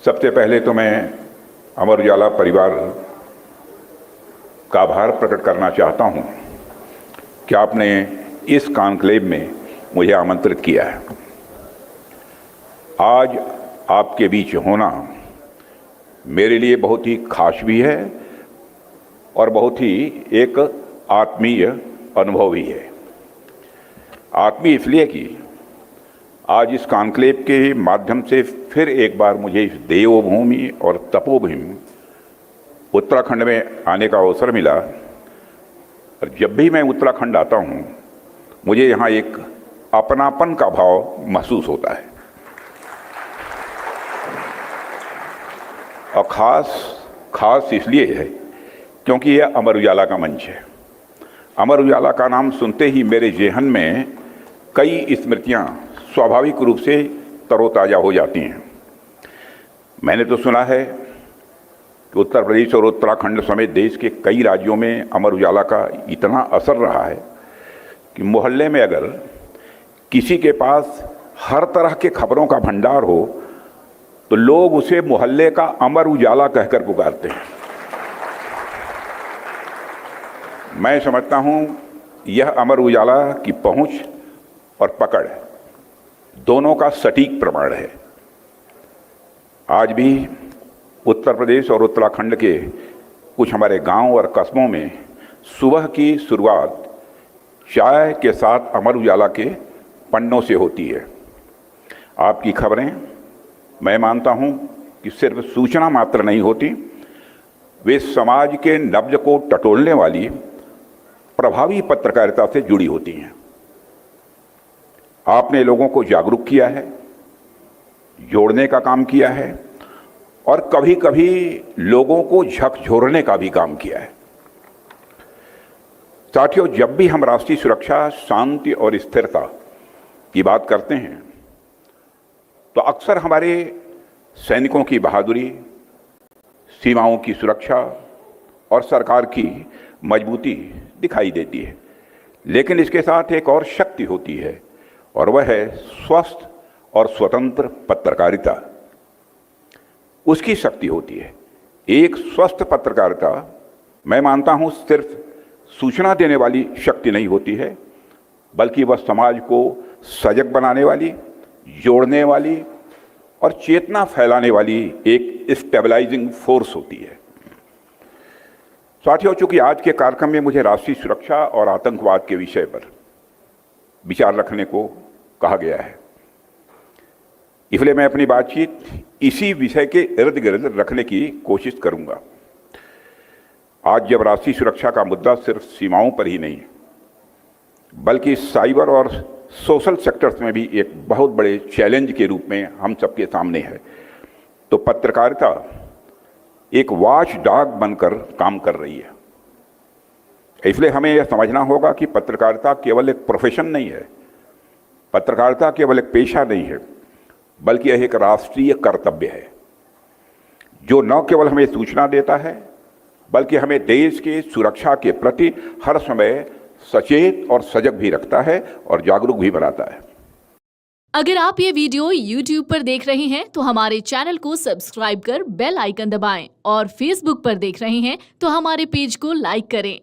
सबसे पहले तो मैं अमर उजाला परिवार का आभार प्रकट करना चाहता हूं कि आपने इस कॉन्क्लेव में मुझे आमंत्रित किया है। आज आपके बीच होना मेरे लिए बहुत ही खास भी है और बहुत ही एक आत्मीय अनुभव भी है। आत्मीय इसलिए कि आज इस कॉन्क्लेव के माध्यम से फिर एक बार मुझे इस देवभूमि और तपोभूमि उत्तराखंड में आने का अवसर मिला। और जब भी मैं उत्तराखंड आता हूँ मुझे यहाँ एक अपनापन का भाव महसूस होता है। और खास इसलिए है क्योंकि यह अमर उजाला का मंच है। अमर उजाला का नाम सुनते ही मेरे जेहन में कई स्मृतियाँ स्वाभाविक रूप से तरोताज़ा हो जाती हैं। मैंने तो सुना है कि उत्तर प्रदेश और उत्तराखंड समेत देश के कई राज्यों में अमर उजाला का इतना असर रहा है कि मोहल्ले में अगर किसी के पास हर तरह के खबरों का भंडार हो तो लोग उसे मोहल्ले का अमर उजाला कहकर पुकारते हैं। मैं समझता हूं यह अमर उजाला की पहुंच और पकड़ दोनों का सटीक प्रमाण है। आज भी उत्तर प्रदेश और उत्तराखंड के कुछ हमारे गांव और कस्बों में सुबह की शुरुआत चाय के साथ अमर उजाला के पन्नों से होती है। आपकी खबरें मैं मानता हूं कि सिर्फ सूचना मात्र नहीं होती, वे समाज के नब्ज को टटोलने वाली प्रभावी पत्रकारिता से जुड़ी होती हैं। आपने लोगों को जागरूक किया है, जोड़ने का काम किया है और कभी कभी लोगों को झकझोरने का भी काम किया है। साथियों, जब भी हम राष्ट्रीय सुरक्षा, शांति और स्थिरता की बात करते हैं तो अक्सर हमारे सैनिकों की बहादुरी, सीमाओं की सुरक्षा और सरकार की मजबूती दिखाई देती है। लेकिन इसके साथ एक और शक्ति होती है और वह है स्वस्थ और स्वतंत्र पत्रकारिता। उसकी शक्ति होती है। एक स्वस्थ पत्रकारिता मैं मानता हूं सिर्फ सूचना देने वाली शक्ति नहीं होती है, बल्कि वह समाज को सजग बनाने वाली, जोड़ने वाली और चेतना फैलाने वाली एक स्टेबलाइजिंग फोर्स होती है। साथियों, चूंकि आज के कार्यक्रम में मुझे राष्ट्रीय सुरक्षा और आतंकवाद के विषय पर विचार रखने को कहा गया है, इसलिए मैं अपनी बातचीत इसी विषय के इर्द गिर्द रखने की कोशिश करूंगा। आज जब राष्ट्रीय सुरक्षा का मुद्दा सिर्फ सीमाओं पर ही नहीं बल्कि साइबर और सोशल सेक्टर्स में भी एक बहुत बड़े चैलेंज के रूप में हम सबके सामने है, तो पत्रकारिता एक वॉच डॉग बनकर काम कर रही है। इसलिए हमें यह समझना होगा कि पत्रकारिता केवल एक प्रोफेशन नहीं है, पत्रकारिता केवल एक पेशा नहीं है, बल्कि यह एक राष्ट्रीय कर्तव्य है जो न केवल हमें सूचना देता है बल्कि हमें देश की सुरक्षा के प्रति हर समय सचेत और सजग भी रखता है और जागरूक भी बनाता है। अगर आप ये वीडियो YouTube पर देख रहे हैं तो हमारे चैनल को सब्सक्राइब कर बेल आइकन दबाएं और Facebook पर देख रहे हैं तो हमारे पेज को लाइक करें।